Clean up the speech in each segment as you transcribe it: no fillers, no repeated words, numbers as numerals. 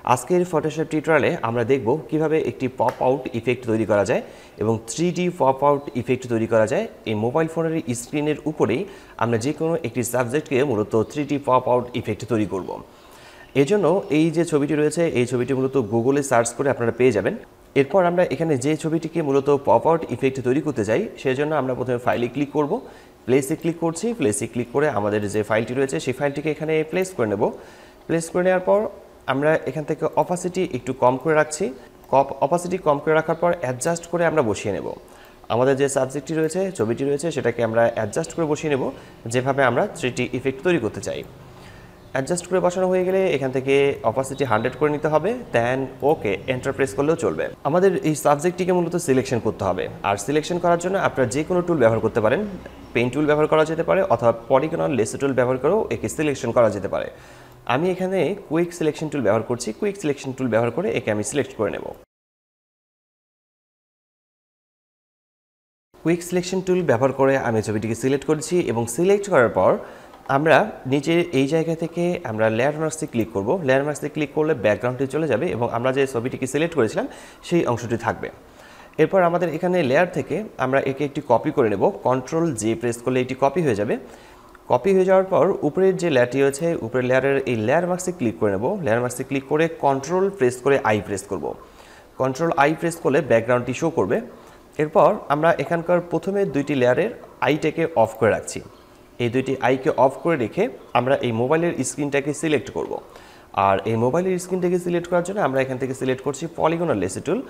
আজকের ফটোশপ টিউটোরিয়ালে আমরা দেখব কিভাবে একটি পপ আউট ইফেক্ট তৈরি করা যায় এবং 3D পপ আউট ইফেক্ট তৈরি করা যায়। এই মোবাইল ফোনের স্ক্রিনের উপরেই আমরা যে কোনো একটি সাবজেক্টকে মূলত 3D পপ আউট ইফেক্ট তৈরি করব। এজন্য এই যে ছবিটি রয়েছে এই ছবিটি মূলত গুগলে সার্চ করে আপনারা পেয়ে যাবেন। এরপর আমরা এখানে যে ছবিটিকে মূলত পপ আউট ইফেক্ট তৈরি করতে চাই সেজন্য আমরা প্রথমে ফাইলে ক্লিক করব, প্লেসে ক্লিক করছি, প্লেসে ক্লিক করে আমাদের যে ফাইলটি রয়েছে সেই ফাইলটিকে এখানে প্লেস করে নেব। প্লেস করে নেওয়ার পর আমরা এখান থেকে অপাসিটি একটু কম করে রাখছি। অপাসিটি কম করে রাখার পর অ্যাডজাস্ট করে আমরা বসিয়ে নেব। আমাদের যে সাবজেক্টটি রয়েছে, ছবিটি রয়েছে, সেটাকে আমরা অ্যাডজাস্ট করে বসিয়ে নেব যেভাবে আমরা 3D ইফেক্ট তৈরি করতে চাই। অ্যাডজাস্ট করে বসানো হয়ে গেলে এখান থেকে অপাসিটি 100 করে নিতে হবে, দেন ওকে এন্টার প্রেস করলেও চলবে। আমাদের এই সাবজেক্টটিকে মূলত সিলেকশন করতে হবে, আর সিলেকশন করার জন্য আপনারা যে কোনো টুল ব্যবহার করতে পারেন। পেন টুল ব্যবহার করা যেতে পারে অথবা পলিগন লেসো টুল ব্যবহার করেও একে সিলেকশন করা যেতে পারে। আমি এখানে কুইক সিলেকশন টুল ব্যবহার করছি। কুইক সিলেকশন টুল ব্যবহার করে একে আমি সিলেক্ট করে নেব। কুইক সিলেকশন টুল ব্যবহার করে আমি ছবিটিকে সিলেক্ট করেছি এবং সিলেক্ট করার পর আমরা নিচে এই জায়গা থেকে আমরা লেয়ার মার্কসে ক্লিক করব। লেয়ার মার্কসে ক্লিক করলে ব্যাকগ্রাউন্ডে চলে যাবে এবং আমরা যে ছবিটিকে সিলেক্ট করেছিলাম সেই অংশটি থাকবে। এরপর আমাদের এখানে লেয়ার থেকে আমরা একে একটি কপি করে নেব। কন্ট্রোল জে প্রেস করলে এটি কপি হয়ে যাবে। কপি হয়ে যাওয়ার পর উপরের যে লেয়ারটি রয়েছে উপরের লেয়ারের এই লেয়ার মার্কসে ক্লিক করে নেব। লেয়ার মার্কসে ক্লিক করে কন্ট্রোল প্রেস করে আই প্রেস করব। কন্ট্রোল আই প্রেস করলে ব্যাকগ্রাউন্ডটি শো করবে। এরপর আমরা এখানকার প্রথমে দুইটি লেয়ারের আইটাকে অফ করে রাখছি। এই দুইটি আইকে অফ করে রেখে আমরা এই মোবাইলের স্ক্রিনটাকে সিলেক্ট করব। আর এই মোবাইলের স্ক্রিনটাকে সিলেক্ট করার জন্য আমরা এখান থেকে সিলেক্ট করছি পলিগন লেসো টুল।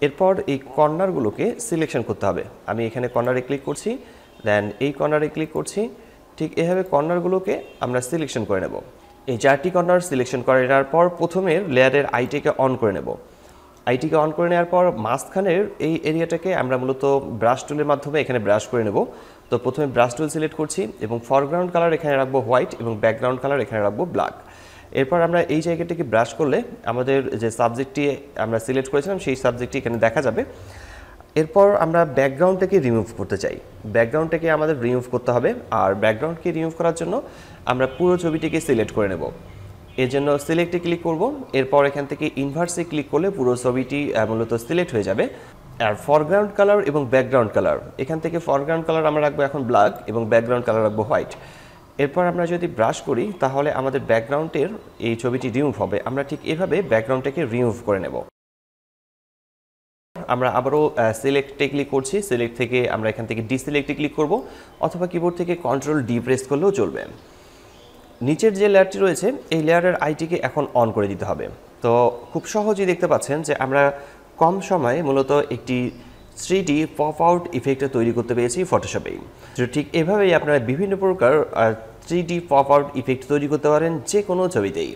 এরপর এই কর্নারগুলোকে সিলেকশন করতে হবে। আমি এখানে কর্নারে ক্লিক করছি, দেন এই কর্নারে ক্লিক করছি। ঠিক এভাবে কর্নারগুলোকে আমরা সিলেকশন করে নেব। এই 4টি কর্নার সিলেকশন করে নেওয়ার পর প্রথমের লেয়ারের আইটিকে অন করে নেব। আইটিকে অন করে নেওয়ার পর মাঝখানের এই এরিয়াটাকে আমরা মূলত ব্রাশ টুলের মাধ্যমে এখানে ব্রাশ করে নেব। তো প্রথমে ব্রাশ টুল সিলেক্ট করছি এবং ফরগ্রাউন্ড কালার এখানে রাখবো হোয়াইট এবং ব্যাকগ্রাউন্ড কালার এখানে রাখবো ব্ল্যাক। এরপর আমরা এই জায়গাটাকে ব্রাশ করলে আমাদের যে সাবজেক্টটি আমরা সিলেক্ট করেছিলাম সেই সাবজেক্টটি এখানে দেখা যাবে। এরপর আমরা ব্যাকগ্রাউন্ডটাকে রিমুভ করতে চাই। ব্যাকগ্রাউন্ডটাকে আমাদের রিমুভ করতে হবে, আর ব্যাকগ্রাউন্ডকে রিমুভ করার জন্য আমরা পুরো ছবিটিকে সিলেক্ট করে নেব। এর জন্য সিলেক্টে ক্লিক করব। এরপর এখান থেকে ইনভার্সে ক্লিক করলে পুরো ছবিটি মূলত সিলেক্ট হয়ে যাবে। আর ফরগ্রাউন্ড কালার এবং ব্যাকগ্রাউন্ড কালার, এখান থেকে ফরগ্রাউন্ড কালার আমরা রাখবো এখন ব্ল্যাক এবং ব্যাকগ্রাউন্ড কালার রাখবো হোয়াইট। এরপর আমরা যদি ব্রাশ করি তাহলে আমাদের ব্যাকগ্রাউন্ডের এই ছবিটি রিমুভ হবে। আমরা ঠিক এভাবে ব্যাকগ্রাউন্ডটাকে রিমুভ করে নেব। আমরা আবারও সিলেক্টে ক্লিক করছি। সিলেক্ট থেকে আমরা এখান থেকে ডিসিলেক্টে ক্লিক করব অথবা কিবোর্ড থেকে কন্ট্রোল ডি প্রেস করলেও চলবে। নিচের যে লেয়ারটি রয়েছে এই লেয়ারের আইটিকে এখন অন করে দিতে হবে। তো খুব সহজেই দেখতে পাচ্ছেন যে আমরা কম সময়ে মূলত একটি 3D পপ আউট ইফেক্ট তৈরি করতে পেরেছি ফটোশপেই। তো ঠিক এভাবেই আপনারা বিভিন্ন প্রকার 3D পপ আউট ইফেক্ট তৈরি করতে পারেন যে কোনো ছবিতেই।